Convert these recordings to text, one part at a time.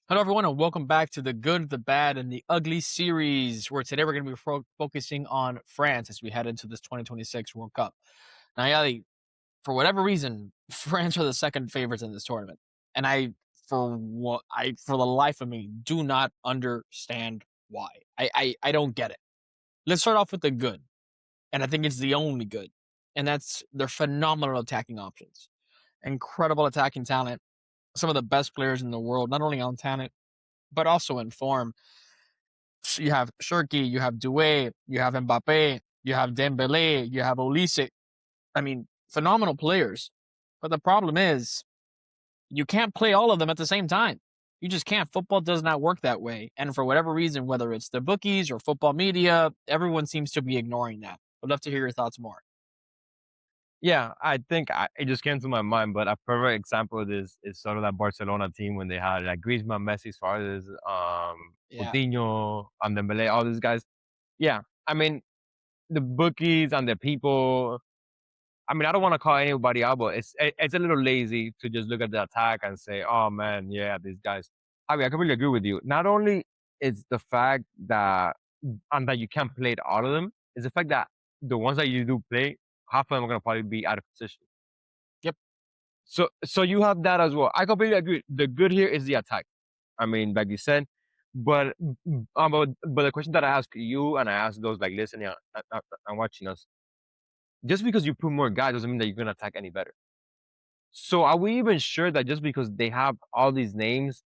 Hello, everyone, and welcome back to the Good, the Bad, and the Ugly series, where today we're going to be focusing on France as we head into this 2026 World Cup. Now, Yali, for whatever reason, France are the second favorites in this tournament, and for the life of me, do not understand why. I don't get it. Let's start off with the good, and I think it's the only good, and that's their phenomenal attacking options, incredible attacking talent, some of the best players in the world, not only on talent but also in form. You have Shirky, you have Doué, you have Mbappe, you have Dembele, you have Olise. I mean, phenomenal players. But the problem is, you can't play all of them at the same time. You just can't. Football does not work that way. And for whatever reason, whether it's the bookies or football media, everyone seems to be ignoring that. I'd love to hear your thoughts more. Yeah, I think it just came to my mind, but a perfect example of this is sort of that Barcelona team when they had like Griezmann, Messi, Suarez, Yeah. Coutinho, and Dembele, all these guys. Yeah, I mean the bookies and the people. I mean, I don't want to call anybody out, but it's a little lazy to just look at the attack and say, "Oh man, yeah, these guys." I mean, I completely agree with you. Not only is the fact that that you can't play all of them, is the fact that the ones that you do play, half of them are gonna probably be out of position. Yep. So you have that as well. I completely agree. The good here is the attack. I mean, like you said, but but the question that I ask you and I ask those like listening and watching us, just because you put more guys doesn't mean that you're gonna attack any better. So are we even sure that just because they have all these names,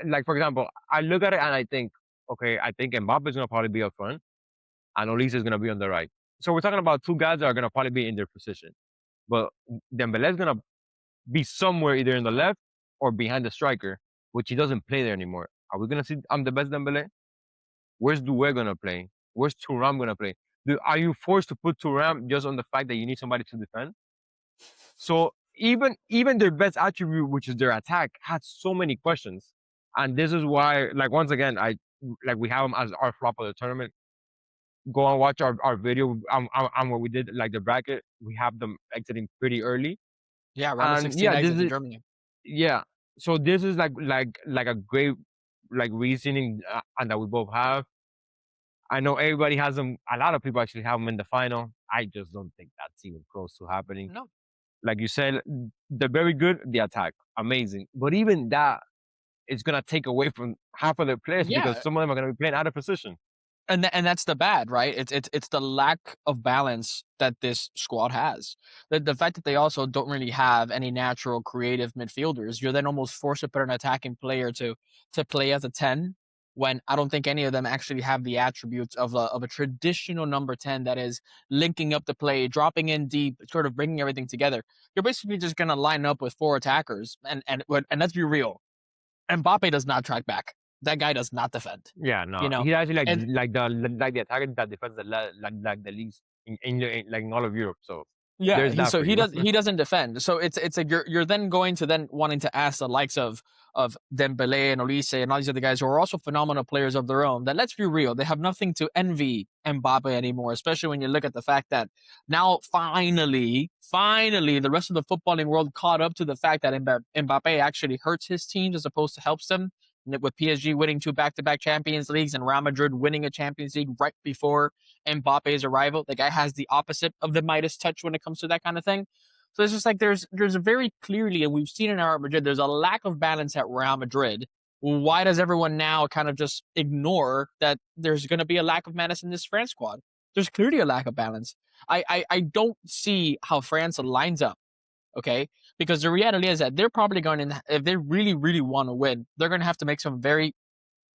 like for example, I look at it and I think, okay, I think Mbappe is gonna probably be up front and Olise is gonna be on the right. So we're talking about two guys that are gonna probably be in their position, but Dembele is gonna be somewhere either in the left or behind the striker, which he doesn't play there anymore. Are we gonna see I'm the best Dembele? Where's Doué gonna play? Where's Thuram gonna play? Are you forced to put Thuram just on the fact that you need somebody to defend? So even their best attribute, which is their attack, had so many questions. And this is why, like once again, we have them as our flop of the tournament. Go and watch our video and what we did, like the bracket. We have them exiting pretty early. Yeah, around the And 16 yeah, this exits in is Germany. yeah. So this is like a great like reasoning and that we both have. I know everybody has them. A lot of people actually have them in the final. I just don't think that's even close to happening. No. Like you said, they're very good. The attack, amazing. But even that is gonna take away from half of their players because Yeah, some of them are gonna be playing out of position. and that's the bad, right? It's the lack of balance that this squad has. The fact that they also don't really have any natural creative midfielders. You're then almost forced to put an attacking player to play as a 10 when I don't think any of them actually have the attributes of a traditional number 10 that is linking up the play, dropping in deep, sort of bringing everything together. You're basically just going to line up with four attackers and let's be real. Mbappe does not track back. That guy does not defend. Yeah, You no, know, he's actually and like the attacker that defends like the least like in all of Europe. So yeah, there's he that so for you. he doesn't defend. So it's like you're then going to then wanting to ask the likes of Dembele and Olise and all these other guys who are also phenomenal players of their own. That let's be real, they have nothing to envy Mbappe anymore. Especially when you look at the fact that now finally, the rest of the footballing world caught up to the fact that Mbappe actually hurts his teams as opposed to helps them. With PSG winning two back-to-back Champions Leagues and Real Madrid winning a Champions League right before Mbappe's arrival. The guy has the opposite of the Midas touch when it comes to that kind of thing. So it's just like there's a very clearly, and we've seen in Real Madrid, there's a lack of balance at Real Madrid. Why does everyone now kind of just ignore that there's going to be a lack of balance in this France squad? There's clearly a lack of balance. I don't see how France lines up, okay? Because the reality is that they're probably going to, if they really want to win, they're going to have to make some very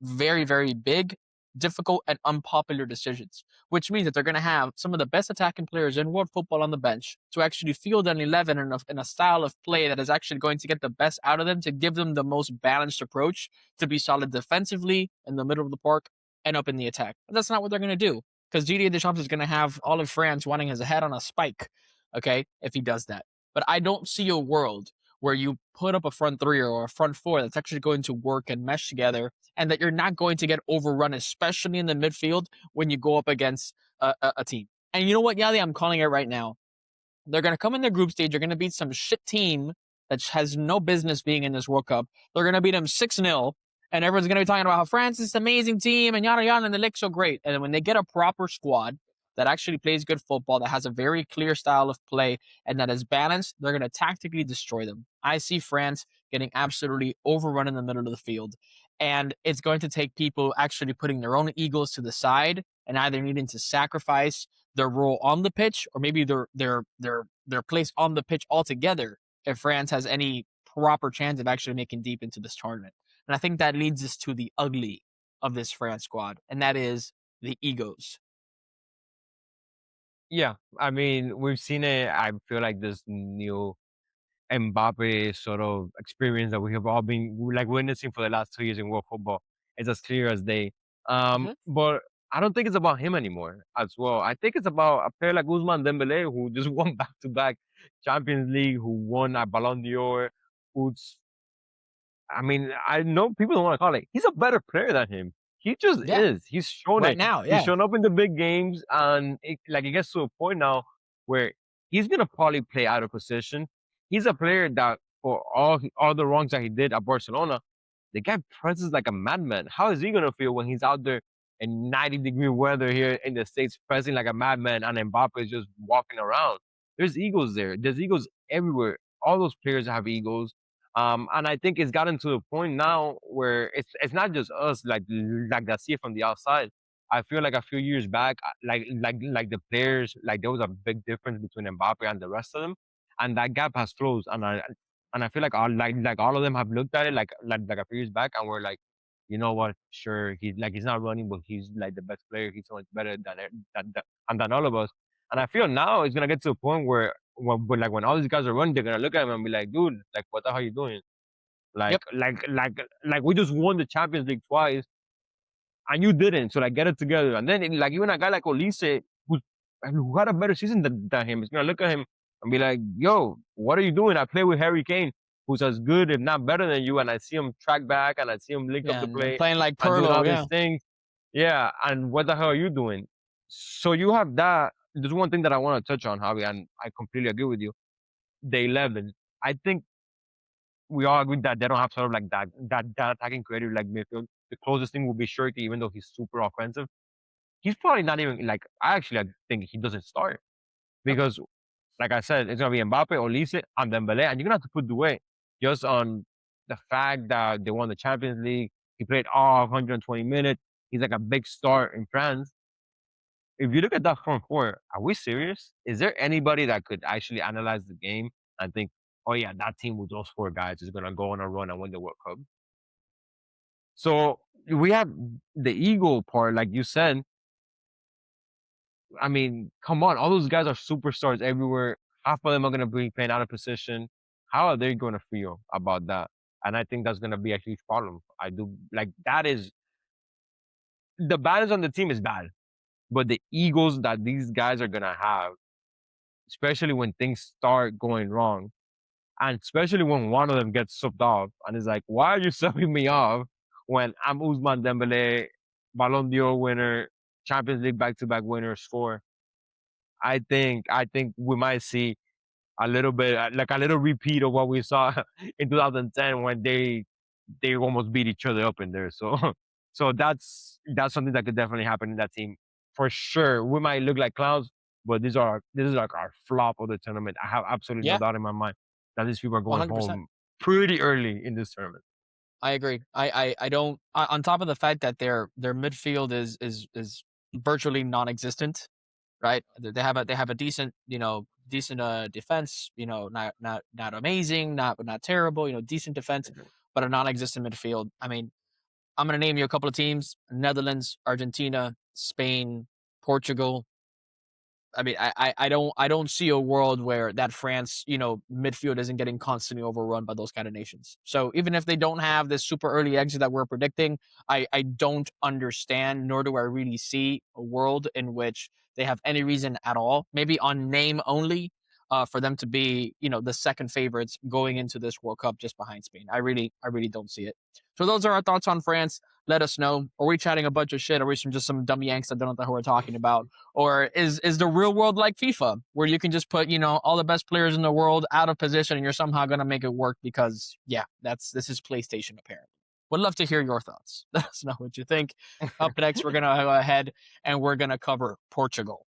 big, difficult, and unpopular decisions, which means that they're going to have some of the best attacking players in world football on the bench to actually field an 11 in a style of play that is actually going to get the best out of them, to give them the most balanced approach, to be solid defensively in the middle of the park and up in the attack. But that's not what they're going to do, because Didier Deschamps is going to have all of France wanting his head on a spike, okay, if he does that. But I don't see a world where you put up a front three or a front four that's actually going to work and mesh together, and that you're not going to get overrun, especially in the midfield when you go up against a team. And you know what, Yali? I'm calling it right now. They're going to come in their group stage. They're going to beat some shit team that has no business being in this World Cup. They're going to beat them 6-0. and everyone's going to be talking about how France is an amazing team and yada yada, and they look so great. And when they get a proper squad that actually plays good football, that has a very clear style of play, and that is balanced, they're going to tactically destroy them. I see France getting absolutely overrun in the middle of the field, and it's going to take people actually putting their own egos to the side and either needing to sacrifice their role on the pitch or maybe their place on the pitch altogether if France has any proper chance of actually making deep into this tournament. And I think that leads us to the ugly of this France squad, and that is the egos. Yeah, I mean, we've seen it. I feel like this new Mbappe sort of experience that we have all been like witnessing for the last 2 years in world football. It's as clear as day. Mm-hmm. But I don't think it's about him anymore as well. I think it's about a player like Usman Dembele who just won back to back Champions League, who won a Ballon d'Or, who's I mean, I know people don't want to call it. He's a better player than him. He just Yeah, is. He's shown right it. now, He's yeah, shown up in the big games, and it gets to a point now where he's gonna probably play out of position. He's a player that, for all the wrongs that he did at Barcelona, the guy presses like a madman. How is he gonna feel when he's out there in 90-degree weather here in the States, pressing like a madman, and Mbappe is just walking around? There's egos there. There's egos everywhere. All those players have egos. And I think it's gotten to the point now where it's not just us like that see it from the outside. I feel like a few years back, like the players, like there was a big difference between Mbappe and the rest of them, and that gap has closed. And I feel like all of them have looked at it like a few years back, and we're like, you know what? Sure, he's not running, but he's like the best player. He's so much better than all of us. And I feel now it's gonna get to a point where when all these guys are running, they're gonna look at him and be like, dude, like what the hell are you doing? Like yep, like like like we just won the Champions League twice and you didn't. So like get it together. And then like even a guy like Olise who had a better season than him is gonna look at him and be like, yo, what are you doing? I play with Harry Kane, who's as good, if not better than you, and I see him track back and I see him link up yeah, the and play playing like and doing all Perlo, these yeah, things. Yeah, and what the hell are you doing? So you have that. There's one thing that I want to touch on, Javi, and I completely agree with you. The 11. I think we all agree that they don't have sort of like that attacking creative like midfield. The closest thing would be Shirky, even though he's super offensive. He's probably not even like I think he doesn't start yep, because, like I said, it's gonna be Mbappe, Olise, and Dembele, and you're gonna have to put Doué just on the fact that they won the Champions League. He played all 120 minutes. He's like a big star in France. If you look at that front four, are we serious? Is there anybody that could actually analyze the game and think, oh yeah, that team with those four guys is gonna go on a run and win the World Cup? So we have the ego part, like you said. I mean, come on, all those guys are superstars everywhere. Half of them are gonna be playing out of position. How are they gonna feel about that? And I think that's gonna be a huge problem. I do like that is the balance on the team is bad, but the egos that these guys are gonna have, especially when things start going wrong, and especially when one of them gets subbed off and is like, "Why are you subbing me off when I'm Usman Dembele, Ballon d'Or winner, Champions League back-to-back winner, score?" I think we might see a little bit like a little repeat of what we saw in 2010 when they almost beat each other up in there. So so that's something that could definitely happen in that team for sure. We might look like clowns, but this is like our flop of the tournament. I have absolutely no yeah, doubt in my mind that these people are going 100%. home pretty early in this tournament. I agree. I don't. On top of the fact that their midfield is virtually non-existent, right? They have a decent decent defense. Not amazing, not terrible. Decent defense, but a non-existent midfield. I mean, I'm gonna name you a couple of teams: Netherlands, Argentina, Spain, Portugal. I mean, I don't see a world where that France, midfield isn't getting constantly overrun by those kind of nations. So even if they don't have this super early exit that we're predicting, I don't understand, nor do I really see a world in which they have any reason at all, maybe on name only, for them to be, the second favorites going into this World Cup just behind Spain. I really don't see it. So those are our thoughts on France. Let us know. Are we chatting a bunch of shit? Are we just some dumb yanks that don't know who we're talking about? Or is the real world like FIFA, where you can just put all the best players in the world out of position and you're somehow gonna make it work because this is PlayStation apparently. Would love to hear your thoughts. Let us know what you think. Up next, we're going to go ahead and we're going to cover Portugal.